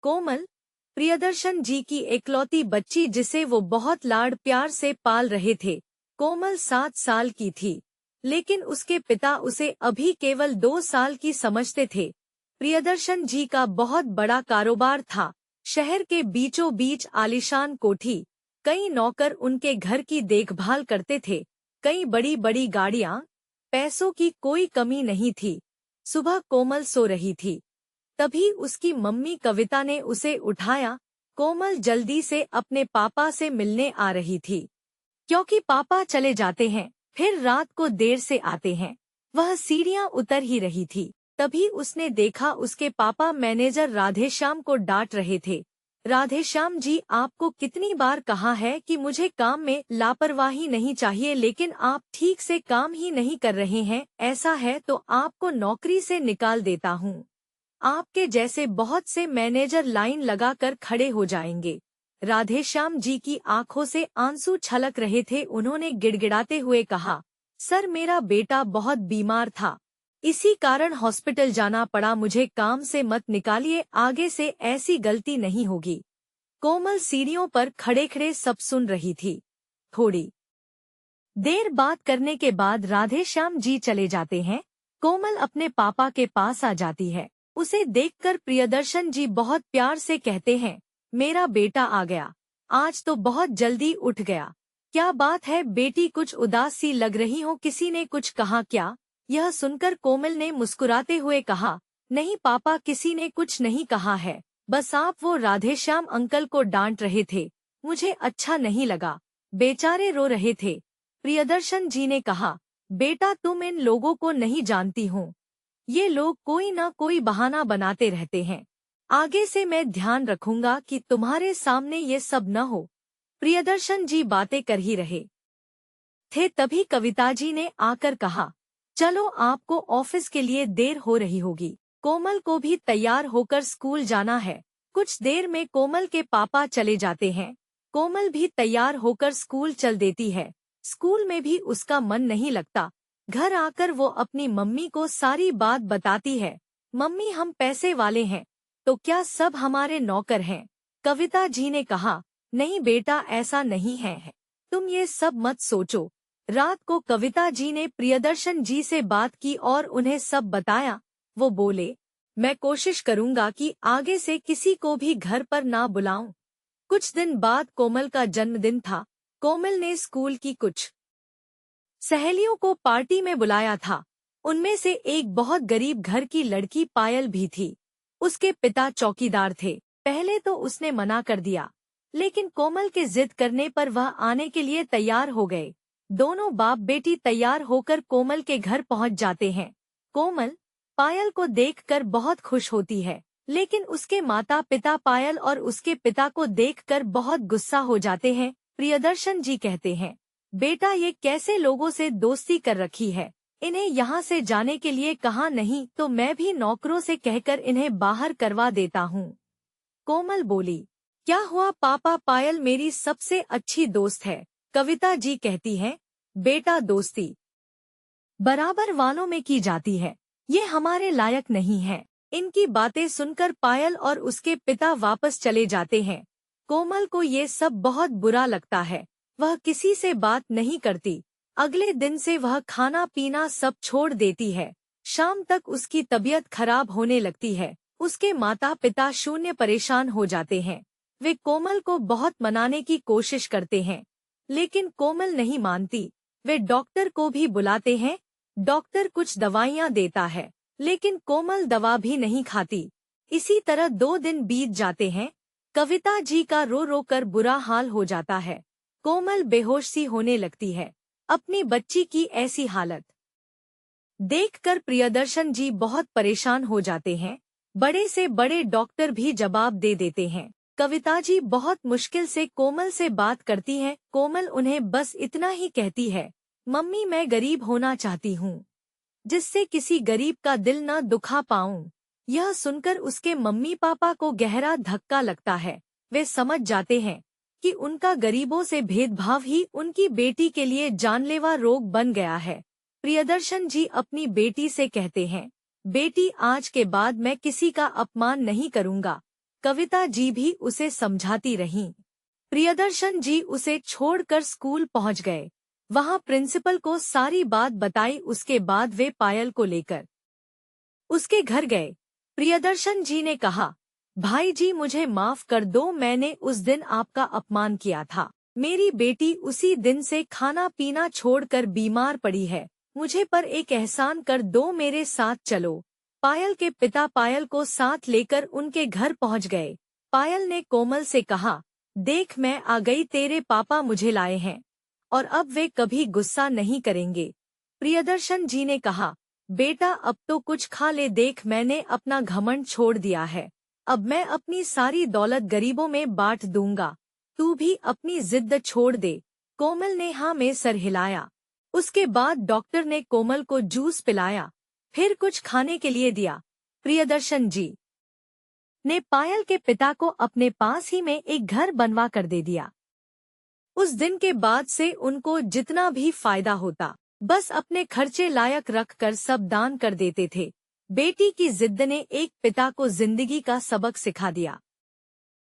कोमल, प्रियदर्शन जी की इकलौती बच्ची जिसे वो बहुत लाड प्यार से पाल रहे थे। कोमल 7 साल की थी, लेकिन उसके पिता उसे अभी केवल 2 साल की समझते थे। प्रियदर्शन जी का बहुत बड़ा कारोबार था। शहर के बीचों बीच आलीशान कोठी, कई नौकर उनके घर की देखभाल करते थे, कई बड़ी बड़ी गाड़ियां, पैसों की कोई कमी नहीं थी। सुबह कोमल सो रही थी, तभी उसकी मम्मी कविता ने उसे उठाया। कोमल जल्दी से अपने पापा से मिलने आ रही थी, क्योंकि पापा चले जाते हैं, फिर रात को देर से आते हैं। वह सीढ़ियां उतर ही रही थी, तभी उसने देखा उसके पापा मैनेजर राधेश्याम को डांट रहे थे। राधेश्याम जी, आपको कितनी बार कहा है कि मुझे काम में लापरवाही नहीं चाहिए, लेकिन आप ठीक से काम ही नहीं कर रहे हैं। ऐसा है तो आपको नौकरी से निकाल देता हूँ। आपके जैसे बहुत से मैनेजर लाइन लगाकर खड़े हो जाएंगे। राधेश्याम जी की आंखों से आंसू छलक रहे थे। उन्होंने गिड़गिड़ाते हुए कहा, सर, मेरा बेटा बहुत बीमार था, इसी कारण हॉस्पिटल जाना पड़ा। मुझे काम से मत निकालिए, आगे से ऐसी गलती नहीं होगी। कोमल सीढ़ियों पर खड़े खड़े सब सुन रही थी। थोड़ी देर बात करने के बाद राधेश्याम जी चले जाते हैं। कोमल अपने पापा के पास आ जाती है। उसे देखकर प्रियदर्शन जी बहुत प्यार से कहते हैं, मेरा बेटा आ गया, आज तो बहुत जल्दी उठ गया। क्या बात है बेटी, कुछ उदास सी लग रही हो, किसी ने कुछ कहा क्या? यह सुनकर कोमल ने मुस्कुराते हुए कहा, नहीं पापा, किसी ने कुछ नहीं कहा है, बस आप वो राधेश्याम अंकल को डांट रहे थे, मुझे अच्छा नहीं लगा, बेचारे रो रहे थे। प्रियदर्शन जी ने कहा, बेटा तुम इन लोगों को नहीं जानती हो, ये लोग कोई ना कोई बहाना बनाते रहते हैं। आगे से मैं ध्यान रखूंगा कि तुम्हारे सामने ये सब न हो। प्रियदर्शन जी बातें कर ही रहे थे, तभी कविता जी ने आकर कहा, चलो आपको ऑफिस के लिए देर हो रही होगी, कोमल को भी तैयार होकर स्कूल जाना है। कुछ देर में कोमल के पापा चले जाते हैं। कोमल भी तैयार होकर स्कूल चल देती है। स्कूल में भी उसका मन नहीं लगता। घर आकर वो अपनी मम्मी को सारी बात बताती है। मम्मी, हम पैसे वाले हैं, तो क्या सब हमारे नौकर हैं? कविता जी ने कहा, नहीं बेटा, ऐसा नहीं है, तुम ये सब मत सोचो। रात को कविता जी ने प्रियदर्शन जी से बात की और उन्हें सब बताया। वो बोले, मैं कोशिश करूंगा कि आगे से किसी को भी घर पर ना बुलाऊं। कुछ दिन बाद कोमल का जन्मदिन था। कोमल ने स्कूल की कुछ सहेलियों को पार्टी में बुलाया था। उनमें से एक बहुत गरीब घर की लड़की पायल भी थी। उसके पिता चौकीदार थे। पहले तो उसने मना कर दिया, लेकिन कोमल के जिद करने पर वह आने के लिए तैयार हो गए। दोनों बाप बेटी तैयार होकर कोमल के घर पहुंच जाते हैं। कोमल पायल को देखकर बहुत खुश होती है, लेकिन उसके माता पिता पायल और उसके पिता को देखकर बहुत गुस्सा हो जाते हैं। प्रियदर्शन जी कहते हैं, बेटा, ये कैसे लोगों से दोस्ती कर रखी है, इन्हें यहाँ से जाने के लिए कहा, नहीं तो मैं भी नौकरों से कहकर इन्हें बाहर करवा देता हूँ। कोमल बोली, क्या हुआ पापा, पायल मेरी सबसे अच्छी दोस्त है। कविता जी कहती हैं, बेटा, दोस्ती बराबर वालों में की जाती है, ये हमारे लायक नहीं है। इनकी बातें सुनकर पायल और उसके पिता वापस चले जाते हैं। कोमल को ये सब बहुत बुरा लगता है। वह किसी से बात नहीं करती। अगले दिन से वह खाना पीना सब छोड़ देती है। शाम तक उसकी तबीयत खराब होने लगती है। उसके माता पिता शून्य परेशान हो जाते हैं। वे कोमल को बहुत मनाने की कोशिश करते हैं, लेकिन कोमल नहीं मानती। वे डॉक्टर को भी बुलाते हैं। डॉक्टर कुछ दवाइयाँ देता है, लेकिन कोमल दवा भी नहीं खाती। इसी तरह 2 दिन बीत जाते हैं। कविता जी का रो रो कर बुरा हाल हो जाता है। कोमल बेहोश सी होने लगती है। अपनी बच्ची की ऐसी हालत देखकर प्रियदर्शन जी बहुत परेशान हो जाते हैं। बड़े से बड़े डॉक्टर भी जवाब दे देते हैं। कविता जी बहुत मुश्किल से कोमल से बात करती हैं। कोमल उन्हें बस इतना ही कहती है, मम्मी, मैं गरीब होना चाहती हूँ, जिससे किसी गरीब का दिल न दुखा पाऊं। यह सुनकर उसके मम्मी पापा को गहरा धक्का लगता है। वे समझ जाते हैं कि उनका गरीबों से भेदभाव ही उनकी बेटी के लिए जानलेवा रोग बन गया है। प्रियदर्शन जी अपनी बेटी से कहते हैं, बेटी, आज के बाद मैं किसी का अपमान नहीं करूंगा। कविता जी भी उसे समझाती रहीं। प्रियदर्शन जी उसे छोड़कर स्कूल पहुंच गए। वहां प्रिंसिपल को सारी बात बताई। उसके बाद वे पायल को लेकर उसके घर गए। प्रियदर्शन जी ने कहा, भाई जी मुझे माफ कर दो, मैंने उस दिन आपका अपमान किया था। मेरी बेटी उसी दिन से खाना पीना छोड़कर बीमार पड़ी है। मुझे पर एक एहसान कर दो, मेरे साथ चलो। पायल के पिता पायल को साथ लेकर उनके घर पहुंच गए। पायल ने कोमल से कहा, देख मैं आ गई, तेरे पापा मुझे लाए हैं और अब वे कभी गुस्सा नहीं करेंगे। प्रियदर्शन जी ने कहा, बेटा अब तो कुछ खा ले, देख मैंने अपना घमंड छोड़ दिया है। अब मैं अपनी सारी दौलत गरीबों में बांट दूंगा। तू भी अपनी जिद छोड़ दे। कोमल ने हाँ में सर हिलाया। उसके बाद डॉक्टर ने कोमल को जूस पिलाया, फिर कुछ खाने के लिए दिया। प्रियदर्शन जी ने पायल के पिता को अपने पास ही में एक घर बनवा कर दे दिया। उस दिन के बाद से उनको जितना भी फायदा होता बस अपने खर्चे लायक रख कर सब दान कर देते थे। बेटी की जिद ने एक पिता को जिंदगी का सबक सिखा दिया।